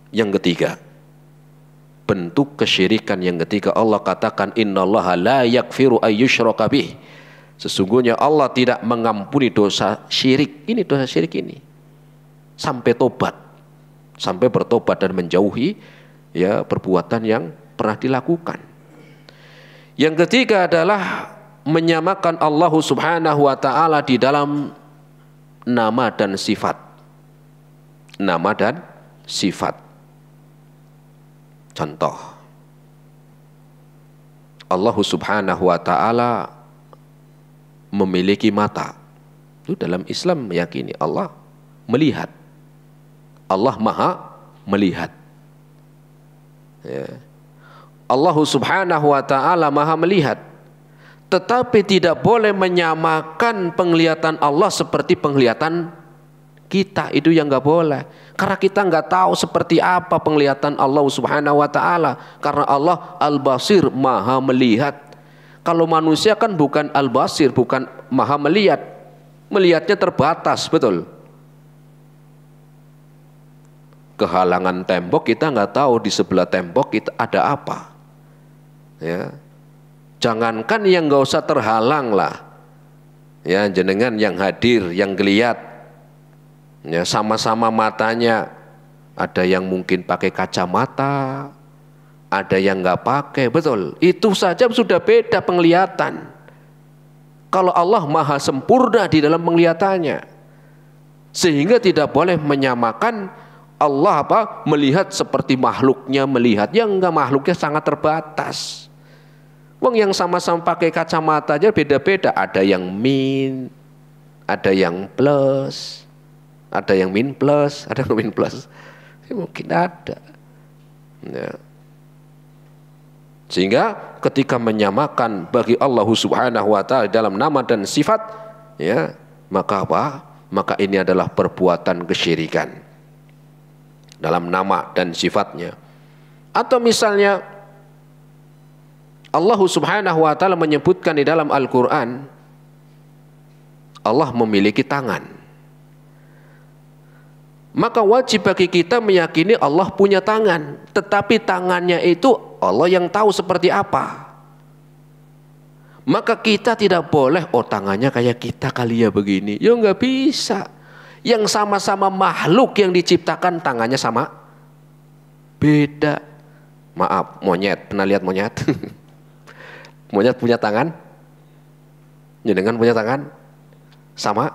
Yang ketiga, bentuk kesyirikan yang ketiga, Allah katakan innallaha la yaghfiru ayyushraka bih. Sesungguhnya Allah tidak mengampuni dosa syirik. Ini dosa syirik ini. Sampai tobat. Sampai bertobat dan menjauhi ya perbuatan yang pernah dilakukan. Yang ketiga adalah menyamakan Allah Subhanahu wa taala di dalam nama dan sifat. Nama dan sifat. Contoh, Allah Subhanahu wa ta'ala memiliki mata. Itu dalam Islam meyakini Allah melihat. Allah maha melihat. Ya. Allah Subhanahu wa ta'ala maha melihat. Tetapi tidak boleh menyamakan penglihatan Allah seperti penglihatan kita. Itu yang nggak boleh. Karena kita nggak tahu seperti apa penglihatan Allah Subhanahu wa ta'ala. Karena Allah Al-Basir, maha melihat. Kalau manusia kan bukan Al-Basir, bukan maha melihat. Melihatnya terbatas, betul. Kehalangan tembok, kita nggak tahu di sebelah tembok kita ada apa. Ya. Jangankan yang nggak usah terhalang lah. Ya, jenengan yang hadir, yang geliat. Ya, sama-sama matanya, ada yang mungkin pakai kacamata, ada yang nggak pakai, betul. Itu saja sudah beda penglihatan. Kalau Allah maha sempurna di dalam penglihatannya, sehingga tidak boleh menyamakan Allah melihat seperti makhluknya melihat. Yang enggak, makhluknya sangat terbatas. Wong yang sama-sama pakai kacamata aja beda-beda. Ada yang min, ada yang plus. Ada yang min plus, ada yang min plus. Ya, mungkin ada. Ya. Sehingga ketika menyamakan bagi Allah Subhanahu wa ta'ala dalam nama dan sifat, ya, maka apa? Maka ini adalah perbuatan kesyirikan dalam nama dan sifatnya. Atau misalnya Allah Subhanahu wa ta'ala menyebutkan di dalam Al-Quran, Allah memiliki tangan. Maka wajib bagi kita meyakini Allah punya tangan. Tetapi tangannya itu Allah yang tahu seperti apa. Maka kita tidak boleh, oh tangannya kayak kita kali ya begini. Ya nggak bisa. Yang sama-sama makhluk yang diciptakan tangannya sama. Beda. Maaf, monyet. Pernah lihat monyet? Monyet punya tangan? Jenengan punya tangan? Sama?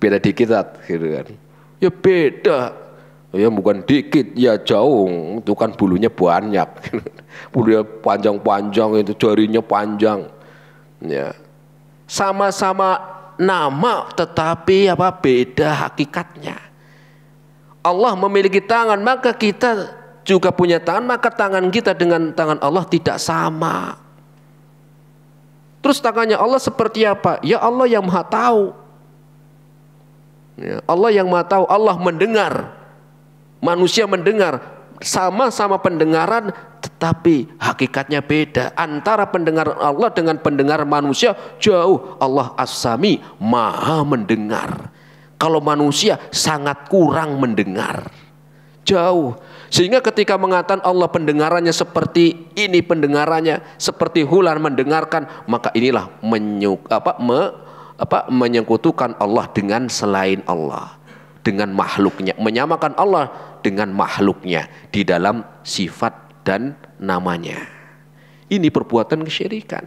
Beda dikit gitu kan. Ya beda, ya bukan dikit, ya jauh, itu kan bulunya banyak, bulunya panjang-panjang, itu jarinya panjang, ya. Sama-sama nama, tetapi apa beda hakikatnya. Allah memiliki tangan, maka kita juga punya tangan, maka tangan kita dengan tangan Allah tidak sama. Terus tangannya Allah seperti apa? Ya Allah yang maha tahu. Ya, Allah yang maha tahu. Allah mendengar, manusia mendengar, sama-sama pendengaran, tetapi hakikatnya beda. Antara pendengaran Allah dengan pendengaran manusia jauh. Allah As-Sami, maha mendengar. Kalau manusia sangat kurang mendengar, jauh. Sehingga ketika mengatakan Allah pendengarannya seperti ini, pendengarannya seperti hulan mendengarkan, maka inilah menyekutukan Allah dengan selain Allah, dengan makhluknya, menyamakan Allah dengan makhluknya di dalam sifat dan namanya. Ini perbuatan kesyirikan.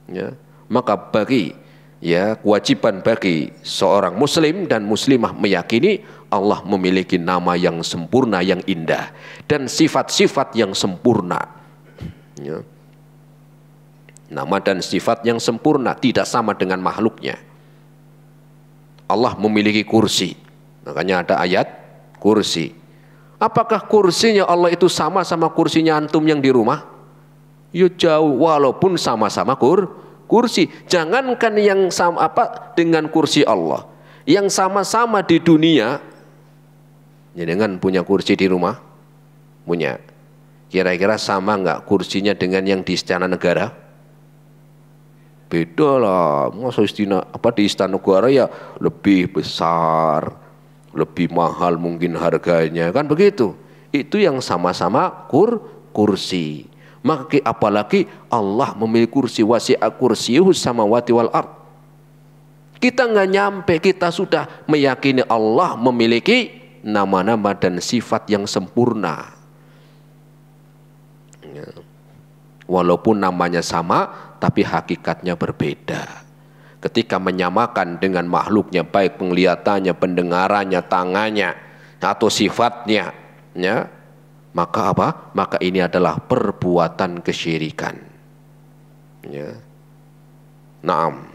Ya. Maka bagi kewajiban bagi seorang muslim dan muslimah meyakini Allah memiliki nama yang sempurna, yang indah, dan sifat-sifat yang sempurna. Ya. Nama dan sifat yang sempurna, tidak sama dengan makhluknya. Allah memiliki kursi. Makanya ada ayat kursi. Apakah kursinya Allah itu sama kursinya antum yang di rumah? Ya jauh, walaupun sama-sama kursi. Jangankan yang sama dengan kursi Allah, yang sama-sama di dunia. Ya, dengan punya kursi di rumah, punya. Kira-kira sama nggak kursinya dengan yang di Istana Negara? Beda lah, masa di Istana Negara ya lebih besar, lebih mahal mungkin harganya, kan begitu. Itu yang sama-sama kursi. Maka apalagi Allah memiliki kursi, wasi'a kursiyuhus samawati wal ard. Kita nggak nyampe, kita sudah meyakini Allah memiliki nama-nama dan sifat yang sempurna. Walaupun namanya sama, tapi hakikatnya berbeda. Ketika menyamakan dengan makhluknya, baik penglihatannya, pendengarannya, tangannya, atau sifatnya, ya, maka apa? Maka ini adalah perbuatan kesyirikan. Ya. Naam.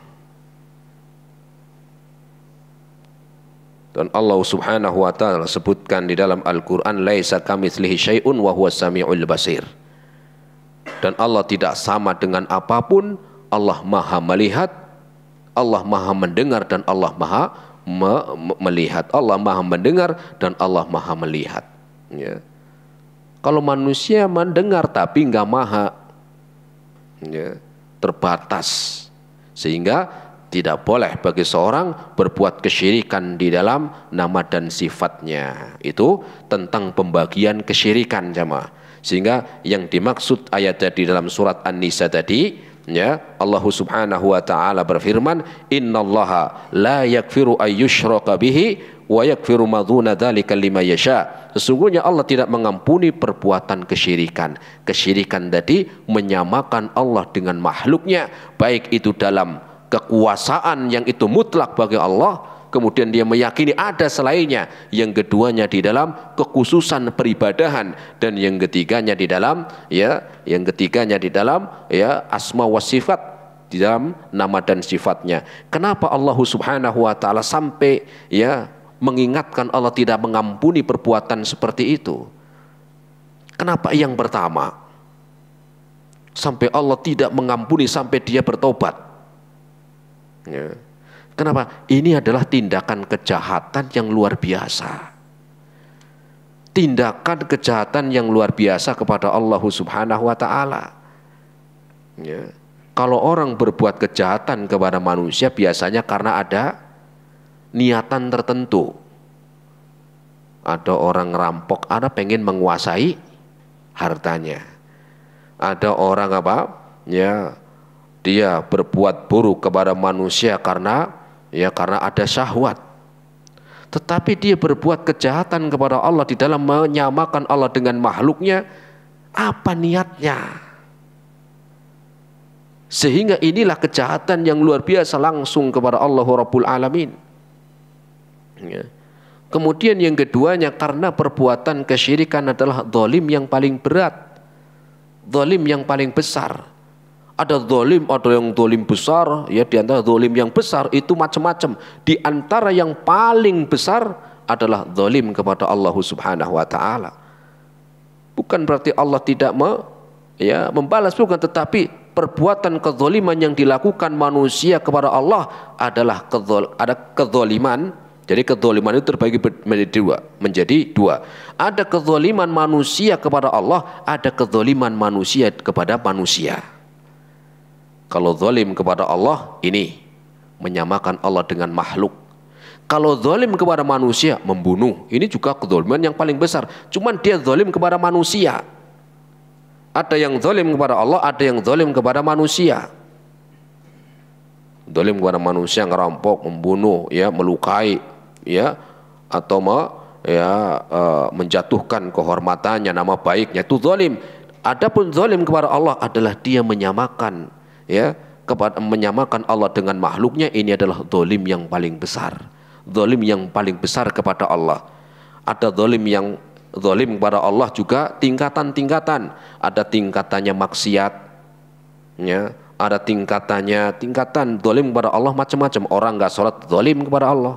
Dan Allah Subhanahu wa taala sebutkan di dalam Al-Qur'an, laisa kamitslihi syai'un wa huwas samiul basir. Dan Allah tidak sama dengan apapun. Allah Maha melihat, Allah Maha mendengar, dan Allah Maha melihat. Allah Maha mendengar dan Allah Maha melihat. Ya. Kalau manusia mendengar tapi enggak maha, ya, terbatas, sehingga tidak boleh bagi seorang berbuat kesyirikan di dalam nama dan sifatnya. Itu tentang pembagian kesyirikan, jamaah. Sehingga yang dimaksud ayat di dalam surat An-Nisa tadi, ya, Allah Subhanahu wa taala berfirman, innallaha la yaghfiru ayyushraka bihi wa yaghfiru ma dzuna dzalika liman yasha. Sesungguhnya Allah tidak mengampuni perbuatan kesyirikan. Kesyirikan tadi menyamakan Allah dengan makhluknya, baik itu dalam kekuasaan yang itu mutlak bagi Allah, kemudian dia meyakini ada selainnya, yang keduanya di dalam kekhususan peribadahan, dan yang ketiganya di dalam asma wa sifat, di dalam nama dan sifatnya. Kenapa Allah Subhanahu wa taala sampai mengingatkan Allah tidak mengampuni perbuatan seperti itu? Kenapa yang pertama sampai Allah tidak mengampuni sampai dia bertobat? Ya. Kenapa? Ini adalah tindakan kejahatan yang luar biasa. Tindakan kejahatan yang luar biasa kepada Allah Subhanahu wa taala. Ya. Kalau orang berbuat kejahatan kepada manusia biasanya karena ada niatan tertentu. Ada orang rampok, ada pengen menguasai hartanya. Ada orang dia berbuat buruk kepada manusia karena ada syahwat. Tetapi dia berbuat kejahatan kepada Allah di dalam menyamakan Allah dengan makhluknya, apa niatnya? Sehingga inilah kejahatan yang luar biasa langsung kepada Allah Rabbul Alamin. Ya. Kemudian yang keduanya, karena perbuatan kesyirikan adalah zalim yang paling berat, zalim yang paling besar. Ada zalim, ada yang zalim besar, ya, di antara zalim yang besar itu macam-macam. Di antara yang paling besar adalah zalim kepada Allah Subhanahu wa taala. Bukan berarti Allah tidak membalas, bukan, tetapi perbuatan kezaliman yang dilakukan manusia kepada Allah adalah ada kezaliman. Jadi kezaliman itu terbagi menjadi dua. Ada kezaliman manusia kepada Allah, ada kezaliman manusia kepada manusia. Kalau zalim kepada Allah, ini menyamakan Allah dengan makhluk. Kalau zalim kepada manusia, membunuh, ini juga kezaliman yang paling besar. Cuman dia zalim kepada manusia. Ada yang zalim kepada Allah, ada yang zalim kepada manusia. Zalim kepada manusia, ngerampok, membunuh, ya, melukai, ya, atau menjatuhkan kehormatannya, nama baiknya, itu zalim. Adapun zalim kepada Allah adalah dia menyamakan, menyamakan Allah dengan makhluknya. Ini adalah zalim yang paling besar, zalim yang paling besar kepada Allah. Ada zalim kepada Allah juga tingkatan-tingkatan. Ada tingkatannya maksiat, ya, ada tingkatan zalim kepada Allah macam-macam. Orang nggak sholat zalim kepada Allah,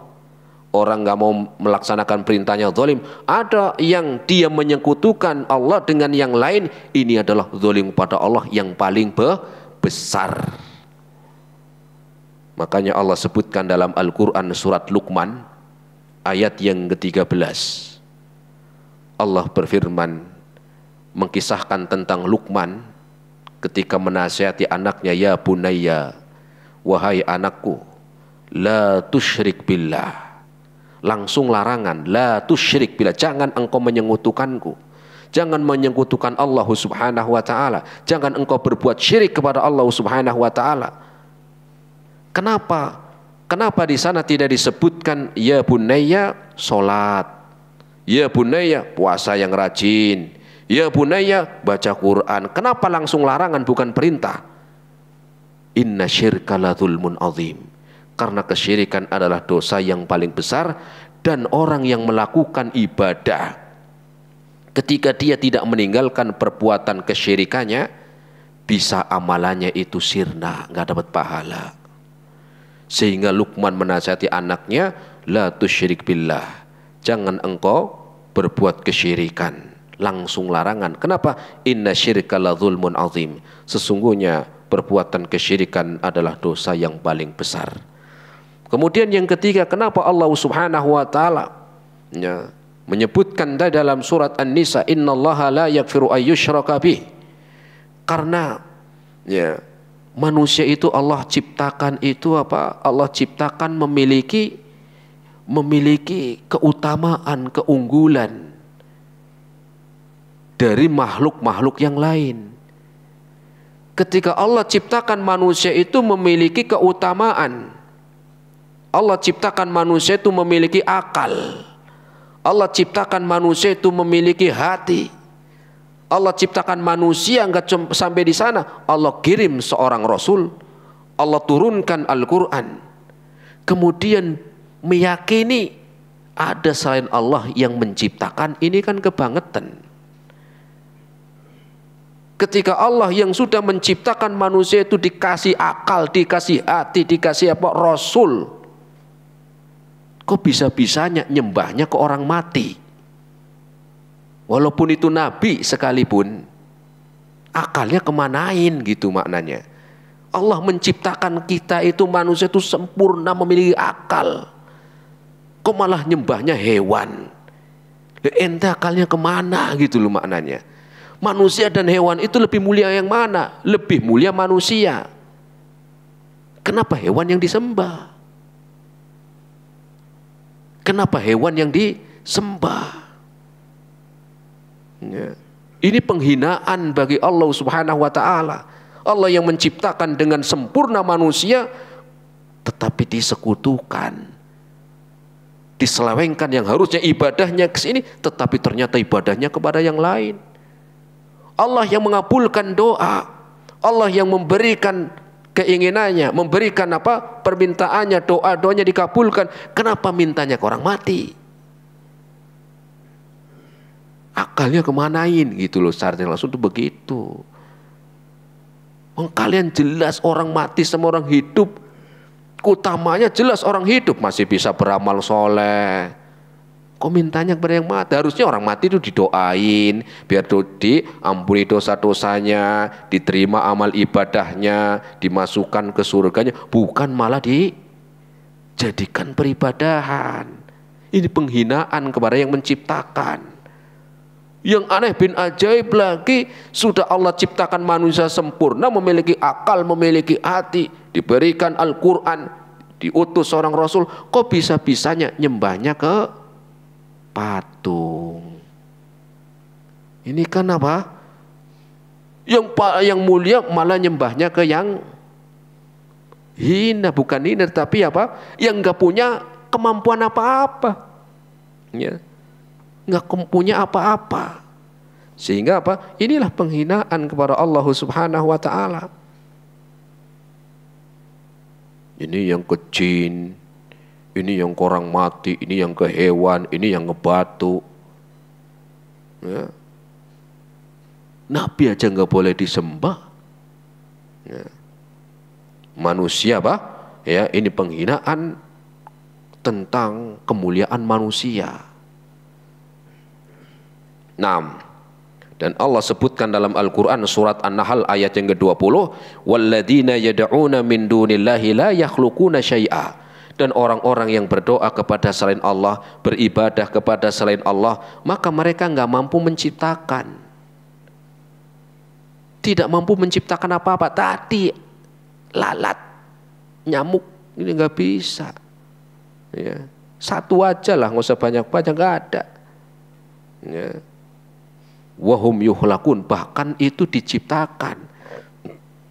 orang nggak mau melaksanakan perintahnya zalim. Ada yang dia menyekutukan Allah dengan yang lain. Ini adalah zalim kepada Allah yang paling besar. Makanya Allah sebutkan dalam Al-Quran surat Luqman ayat yang ke-13. Allah berfirman mengkisahkan tentang Luqman ketika menasihati anaknya, ya bunayya, wahai anakku, la tusyrik billah, Langsung larangan, la tusyrik billah, jangan engkau menyekutukanku. Jangan menyekutukan Allah Subhanahu wa taala. Jangan engkau berbuat syirik kepada Allah Subhanahu wa taala. Kenapa? Kenapa di sana tidak disebutkan ya bunayya salat, ya bunayya puasa yang rajin, ya bunayya baca Quran? Kenapa langsung larangan bukan perintah? Inna syirka la dzulmun azim. Karena kesyirikan adalah dosa yang paling besar, dan orang yang melakukan ibadah ketika dia tidak meninggalkan perbuatan kesyirikannya, bisa amalannya itu sirna, nggak dapat pahala. Sehingga Luqman menasihati anaknya, la tusyrik billah, jangan engkau berbuat kesyirikan. Langsung larangan. Kenapa? Inna syirka la dzulmun azim. Sesungguhnya perbuatan kesyirikan adalah dosa yang paling besar. Kemudian yang ketiga, kenapa Allah Subhanahu wa taala menyebutkan dalam surat An-Nisa, innallaha la yaghfiru ayyushraka bih. Karena manusia itu Allah ciptakan itu apa? Allah ciptakan memiliki keutamaan, keunggulan dari makhluk-makhluk yang lain. Ketika Allah ciptakan manusia itu memiliki keutamaan. Allah ciptakan manusia itu memiliki akal. Allah ciptakan manusia itu memiliki hati. Allah ciptakan manusia enggak sampai di sana. Allah kirim seorang rasul. Allah turunkan Al-Quran. Kemudian meyakini ada selain Allah yang menciptakan. Ini kan kebangetan. Ketika Allah yang sudah menciptakan manusia itu dikasih akal, dikasih hati, dikasih apa? Rasul. Kok bisa-bisanya nyembahnya ke orang mati? Walaupun itu nabi sekalipun, akalnya kemanain gitu maknanya. Allah menciptakan kita itu, manusia itu sempurna memiliki akal. Kok malah nyembahnya hewan? Ente akalnya kemana gitu loh maknanya. Manusia dan hewan itu lebih mulia yang mana? Lebih mulia manusia. Kenapa hewan yang disembah? Kenapa hewan yang disembah? Ini penghinaan bagi Allah Subhanahu wa taala. Allah yang menciptakan dengan sempurna manusia, tetapi disekutukan, diselewengkan, yang harusnya ibadahnya ke sini, tetapi ternyata ibadahnya kepada yang lain. Allah yang mengabulkan doa, Allah yang memberikan keinginannya, memberikan apa permintaannya, doa-doanya dikabulkan. Kenapa mintanya ke orang mati? Akalnya kemanain gitu loh, secara langsung itu begitu. Kalian jelas orang mati sama orang hidup, utamanya jelas orang hidup masih bisa beramal soleh. Kok mintanya kepada yang mati? Harusnya orang mati itu didoain biar diampuni dosa-dosanya, diterima amal ibadahnya, dimasukkan ke surganya, bukan malah dijadikan peribadahan. Ini penghinaan kepada yang menciptakan. Yang aneh bin ajaib lagi, sudah Allah ciptakan manusia sempurna, memiliki akal, memiliki hati, diberikan Al-Quran, diutus seorang Rasul, kok bisa-bisanya nyembahnya ke patung? Ini kan apa? Yang mulia malah nyembahnya ke yang hina, bukan hina tapi apa? Yang nggak punya kemampuan apa-apa, ya, nggak punya apa-apa. Sehingga apa? Inilah penghinaan kepada Allah Subhanahu wa taala. Ini yang ke jin, ini yang ke orang mati, ini yang ke hewan, ini yang ke batu. Ya. Nabi aja nggak boleh disembah. Ya. Manusia apa? Ya, ini penghinaan tentang kemuliaan manusia. 6. Dan Allah sebutkan dalam Al-Quran surat An-Nahl ayat yang ke-20, walladzina yad'una min dunillahi la yakhluquna syai'a. Dan orang-orang yang berdoa kepada selain Allah, beribadah kepada selain Allah, maka mereka nggak mampu menciptakan. Tidak mampu menciptakan apa-apa. Tadi lalat, nyamuk, ini nggak bisa. Ya. Satu aja lah, nggak usah banyak-banyak, nggak ada. Ya. Wahum yuhlakun, bahkan itu diciptakan.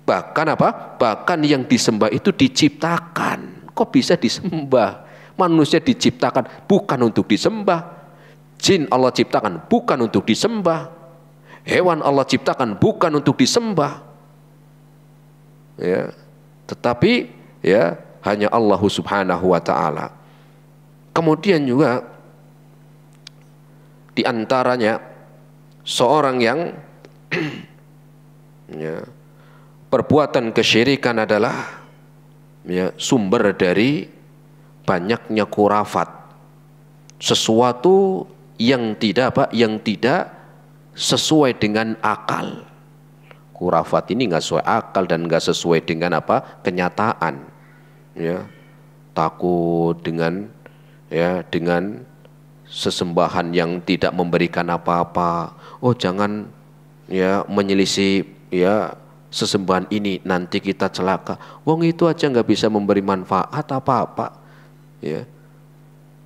Bahkan apa? Bahkan yang disembah itu diciptakan. Kok bisa disembah? Manusia diciptakan bukan untuk disembah. Jin Allah ciptakan bukan untuk disembah. Hewan Allah ciptakan bukan untuk disembah. Ya, tetapi ya hanya Allah Subhanahu wa taala. Kemudian juga di antaranya seorang yang ya, perbuatan kesyirikan adalah ya, sumber dari banyaknya khurafat, sesuatu yang tidak apa, yang tidak sesuai dengan akal. Khurafat ini nggak sesuai akal dan nggak sesuai dengan apa, kenyataan. Ya, takut dengan ya, dengan sesembahan yang tidak memberikan apa-apa. Oh jangan ya menyelisih ya sesembahan ini, nanti kita celaka. Wong itu aja nggak bisa memberi manfaat apa-apa. Ya,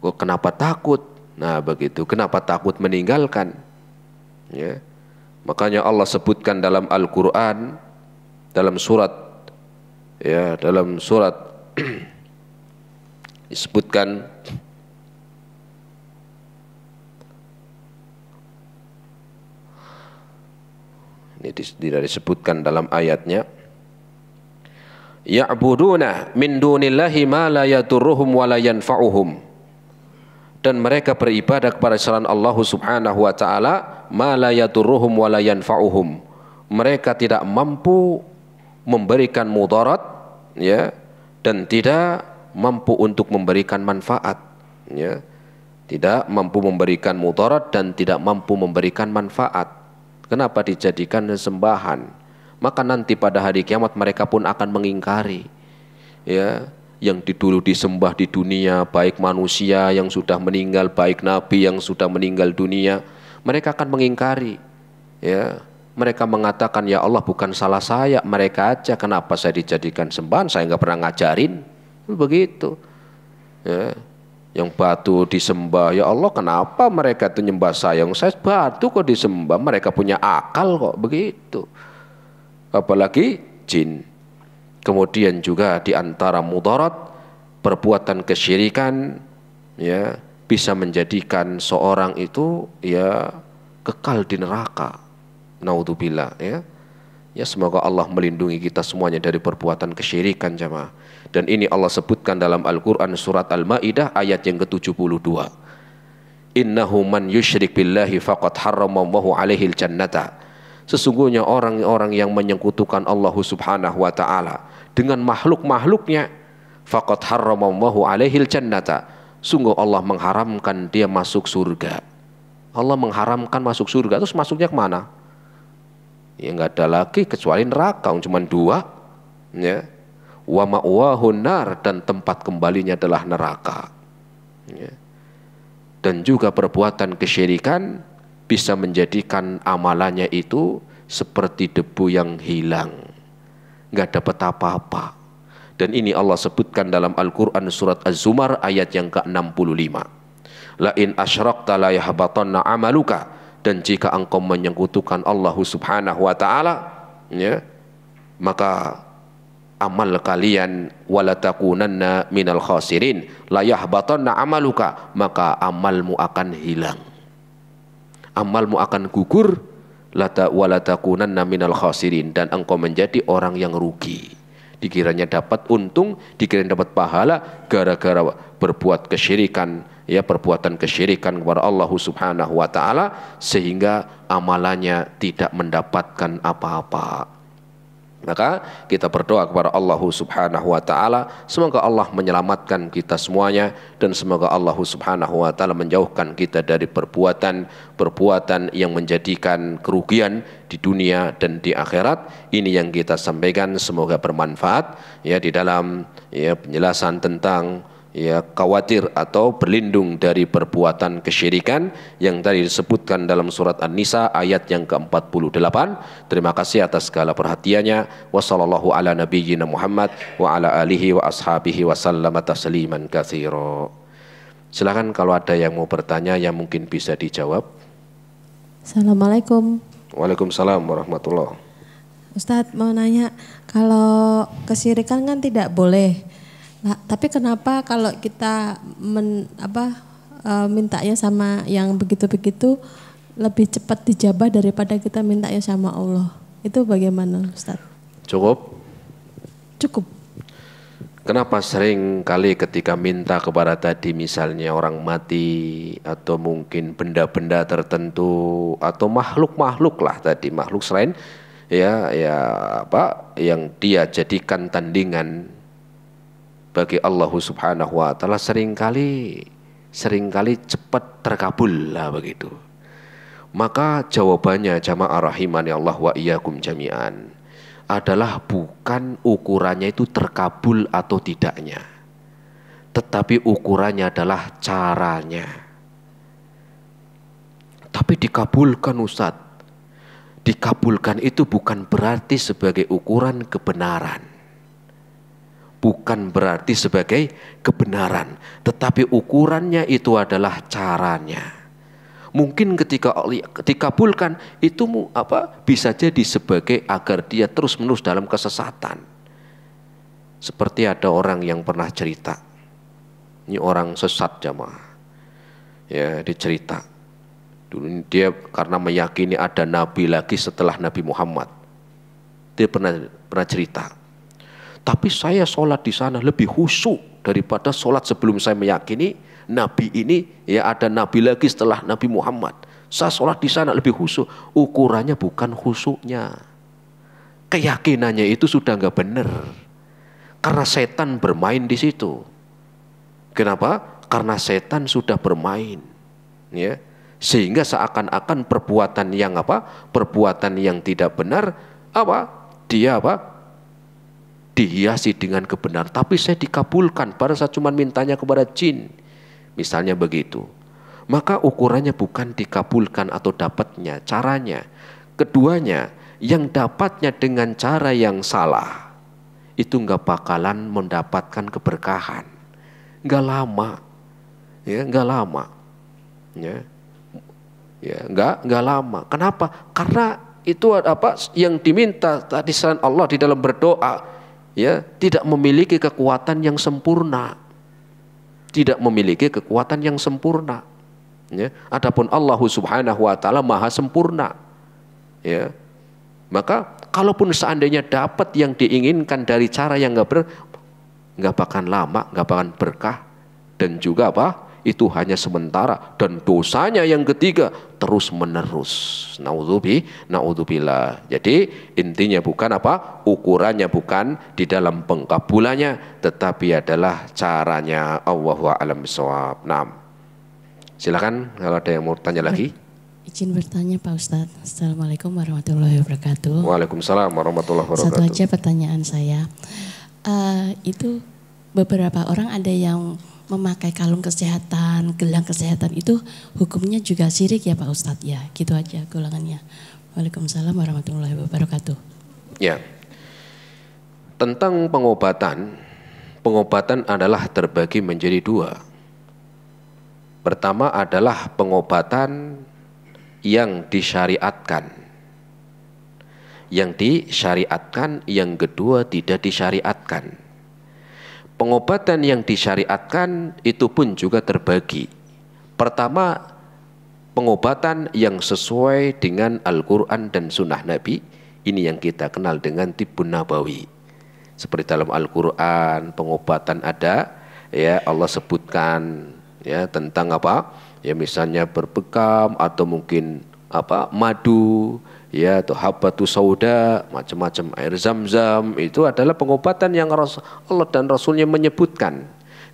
kok kenapa takut? Nah begitu, kenapa takut meninggalkan? Ya, makanya Allah sebutkan dalam Al-Quran, dalam surat ya, dalam surat disebutkan ini tidak disebutkan dalam ayatnya, ya'buduna min dunillahi ma la yadurruhum wa la yanfa'uhum, dan mereka beribadah kepada selain Allah Subhanahu wa taala, ma la yadurruhum wa la yanfa'uhum, mereka tidak mampu memberikan mudarat ya, dan tidak mampu untuk memberikan manfaat ya, tidak mampu memberikan mudarat dan tidak mampu memberikan manfaat. Kenapa dijadikan sembahan? Maka nanti pada hari kiamat mereka pun akan mengingkari ya, yang dulu disembah di dunia, baik manusia yang sudah meninggal, baik nabi yang sudah meninggal dunia, mereka akan mengingkari ya. Mereka mengatakan, ya Allah bukan salah saya, mereka aja, kenapa saya dijadikan sembahan, saya nggak pernah ngajarin. Begitu ya. Yang batu disembah, ya Allah kenapa mereka itu nyembah saya batu kok disembah, mereka punya akal kok, begitu. Apalagi jin. Kemudian juga di antara mudarat, perbuatan kesyirikan ya, bisa menjadikan seorang itu ya kekal di neraka. Naudzubillah ya. Ya semoga Allah melindungi kita semuanya dari perbuatan kesyirikan jamaah. Dan ini Allah sebutkan dalam Al-Quran surat Al-Ma'idah ayat yang ke-72. Innahu man yusyrik billahi faqad harramallahu alaihil jannata. Sesungguhnya orang-orang yang menyekutukan Allah Subhanahu wa taala dengan makhluk-makhluknya, faqad harramallahu alaihil jannata, sungguh Allah mengharamkan dia masuk surga. Allah mengharamkan masuk surga, terus masuknya kemana? Ya nggak ada lagi kecuali neraka, cuma dua ya. Wa ma'wahun nar, dan tempat kembalinya adalah neraka ya. Dan juga perbuatan kesyirikan bisa menjadikan amalannya itu seperti debu yang hilang, nggak dapat apa-apa. Dan ini Allah sebutkan dalam Al-Quran surat Az-Zumar ayat yang ke-65. La in asyrakta la yahbatanna amaluka, dan jika engkau menyekutukan Allah Subhanahu wa taala ya, maka amal kalian wala takunanna minal khasirin, la yahbatanna amaluka, maka amalmu akan hilang, amalmu akan gugur, wala takunanna minal khasirin, dan engkau menjadi orang yang rugi. Dikiranya dapat untung, dikiranya dapat pahala gara-gara berbuat kesyirikan ya, perbuatan kesyirikan kepada Allah Subhanahu wa taala, sehingga amalannya tidak mendapatkan apa-apa. Maka kita berdoa kepada Allah Subhanahu wa taala, semoga Allah menyelamatkan kita semuanya, dan semoga Allah Subhanahu wa taala menjauhkan kita dari perbuatan yang menjadikan kerugian di dunia dan di akhirat. Ini yang kita sampaikan, semoga bermanfaat ya di dalam ya penjelasan tentang ya khawatir atau berlindung dari perbuatan kesyirikan yang tadi disebutkan dalam surat An-Nisa ayat yang ke-48. Terima kasih atas segala perhatiannya. Wassallallahu ala nabiyyina Muhammad wa ala alihi wa ashabihi wa sallama tasliman katsira. Silakan kalau ada yang mau bertanya yang mungkin bisa dijawab. Assalamualaikum. Waalaikumsalam warahmatullahi. Ustadz mau nanya, kalau kesyirikan kan tidak boleh. Nah, tapi kenapa kalau kita mintanya sama yang begitu-begitu lebih cepat dijabah daripada kita mintanya sama Allah? Itu bagaimana Ustadz? Cukup? Cukup. Kenapa sering kali ketika minta kepada tadi misalnya orang mati atau mungkin benda-benda tertentu atau makhluk-makhluk lah tadi, makhluk selain yang dia jadikan tandingan bagi Allah Subhanahu wa taala seringkali cepat terkabul lah begitu. Maka jawabannya jamaah rahimani Allah wa iyyakum jami'an adalah bukan ukurannya itu terkabul atau tidaknya, tetapi ukurannya adalah caranya. Tapi dikabulkan Ustadz, dikabulkan itu bukan berarti sebagai ukuran kebenaran, bukan berarti sebagai kebenaran, tetapi ukurannya itu adalah caranya. Mungkin ketika dikabulkan itu bisa jadi sebagai agar dia terus-menerus dalam kesesatan. Seperti ada orang yang pernah cerita, ini orang sesat jamaah, ya dicerita. Dulu dia karena meyakini ada nabi lagi setelah Nabi Muhammad, dia pernah cerita. Tapi saya sholat di sana lebih khusyuk daripada sholat sebelum saya meyakini Nabi ini, ya ada Nabi lagi setelah Nabi Muhammad. Saya sholat di sana lebih khusyuk. Ukurannya bukan khusyuknya, keyakinannya itu sudah nggak benar. Karena setan bermain di situ. Kenapa? Karena setan sudah bermain, ya. Sehingga seakan-akan perbuatan yang tidak benar dihiasi dengan kebenaran. Tapi saya dikabulkan, pada saat cuma mintanya kepada jin, misalnya begitu. Maka ukurannya bukan dikabulkan atau dapatnya, caranya. Keduanya, yang dapatnya dengan cara yang salah, itu nggak bakalan mendapatkan keberkahan. Nggak lama, ya nggak lama, ya nggak lama. Kenapa? Karena itu yang diminta tadi selain Allah di dalam berdoa, ya tidak memiliki kekuatan yang sempurna. Tidak memiliki kekuatan yang sempurna, ya. Adapun Allah Subhanahu wa taala maha sempurna, ya. Maka kalaupun seandainya dapat yang diinginkan dari cara yang nggak bakalan lama, nggak bakalan berkah, dan juga itu hanya sementara, dan dosanya yang ketiga terus menerus. Naudzubillah. Jadi intinya bukan ukurannya bukan di dalam pengkabulannya, tetapi adalah caranya. Allahu a'lam bishawab. Nah, silakan kalau ada yang mau tanya lagi. Izin bertanya Pak Ustadz. Assalamualaikum warahmatullahi wabarakatuh. Waalaikumsalam warahmatullahi wabarakatuh. Satu aja pertanyaan saya. Itu beberapa orang ada yang memakai kalung kesehatan, gelang kesehatan, itu hukumnya juga syirik ya Pak Ustadz ya, gitu aja golongannya. Waalaikumsalam warahmatullahi wabarakatuh. Ya, tentang pengobatan adalah terbagi menjadi dua. Pertama adalah pengobatan yang disyariatkan, yang kedua tidak disyariatkan. Pengobatan yang disyariatkan itu pun juga terbagi. Pertama, pengobatan yang sesuai dengan Al-Quran dan Sunnah Nabi. Ini yang kita kenal dengan Tibbun Nabawi. Seperti dalam Al-Quran, pengobatan ada, ya Allah sebutkan ya tentang ya misalnya berbekam atau mungkin madu, ya atau habbatu sauda, macam-macam, air zam-zam, itu adalah pengobatan yang Allah dan Rasulnya menyebutkan.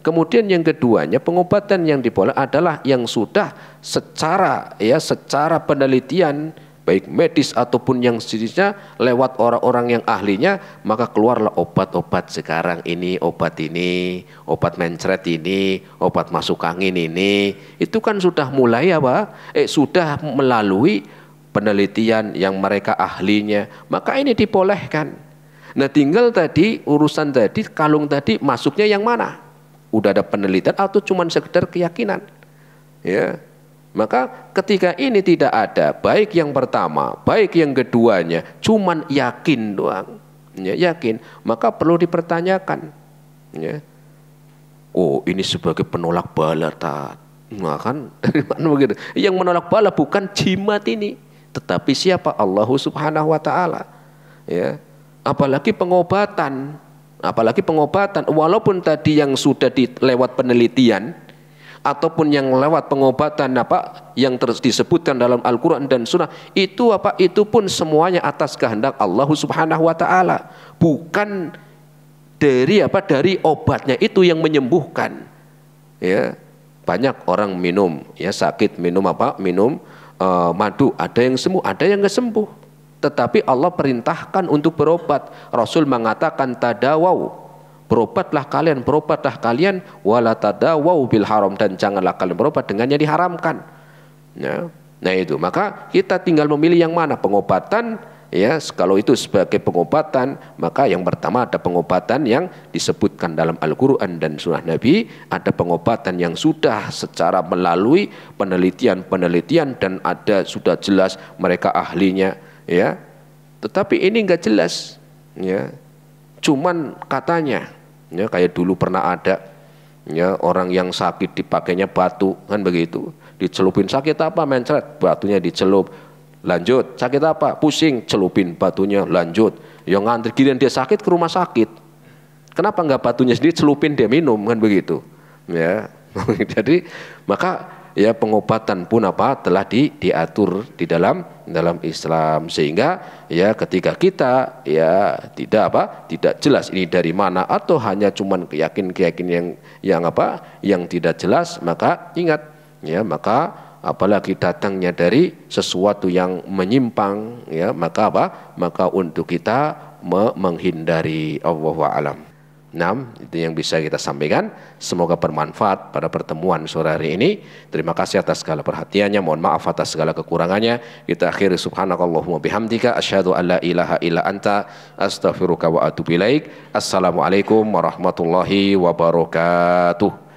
Kemudian yang keduanya, pengobatan yang diboleh adalah yang sudah secara penelitian baik medis ataupun yang sejenisnya lewat orang-orang yang ahlinya, maka keluarlah obat-obat sekarang ini, obat mencret ini, obat masuk angin ini. Itu kan sudah mulai sudah melalui penelitian yang mereka ahlinya, maka ini dibolehkan. Nah tinggal tadi urusan tadi kalung tadi masuknya yang mana? udah ada penelitian atau cuma sekedar keyakinan. Ya. Maka ketika ini tidak ada, baik yang pertama, baik yang keduanya, cuman yakin doang. Ya, yakin, maka perlu dipertanyakan. Ya. Oh, ini sebagai penolak bala tat. Nah, kan dari mana begitu? Yang menolak bala bukan jimat ini, tetapi siapa? Allah Subhanahu wa taala. Ya. Apalagi pengobatan, walaupun tadi yang sudah lewat penelitian ataupun yang lewat pengobatan yang terus disebutkan dalam Al-Qur'an dan Sunnah, itu itu pun semuanya atas kehendak Allah Subhanahu wa taala, bukan dari obatnya itu yang menyembuhkan. Ya, banyak orang minum sakit, minum madu, ada yang sembuh, ada yang nggak sembuh. Tetapi Allah perintahkan untuk berobat. Rasul mengatakan tadawau, berobatlah kalian wala tadawau bil haram, dan janganlah kalian berobat dengan yang diharamkan. Ya. Nah itu, maka kita tinggal memilih yang mana pengobatan. Ya, kalau itu sebagai pengobatan, maka yang pertama ada pengobatan yang disebutkan dalam Al-Quran dan Sunnah Nabi, ada pengobatan yang sudah secara melalui penelitian dan ada sudah jelas mereka ahlinya, ya. Tetapi ini enggak jelas, ya. Cuman katanya, ya, kayak dulu pernah ada, ya, orang yang sakit dipakainya batu, kan begitu, dicelupin, sakit apa, mencret, batunya dicelup. Lanjut, sakit apa? Pusing, celupin batunya, lanjut. Yang ngantri giliran dia sakit ke rumah sakit. Kenapa enggak batunya sendiri celupin dia minum, kan begitu. Ya. Jadi maka ya pengobatan pun telah diatur di dalam Islam, sehingga ya ketika kita ya tidak jelas ini dari mana atau hanya cuman keyakinan yang tidak jelas, maka ingat ya, maka apalagi datangnya dari sesuatu yang menyimpang, ya, maka untuk kita menghindari. Allahu a'lam. Nah, itu yang bisa kita sampaikan. Semoga bermanfaat pada pertemuan sore hari ini. Terima kasih atas segala perhatiannya. Mohon maaf atas segala kekurangannya. Kita akhiri subhanakallahumma bihamdika asyhadu an la ilaha illa anta astaghfiruka wa atubu ilaik. Assalamualaikum warahmatullahi wabarakatuh.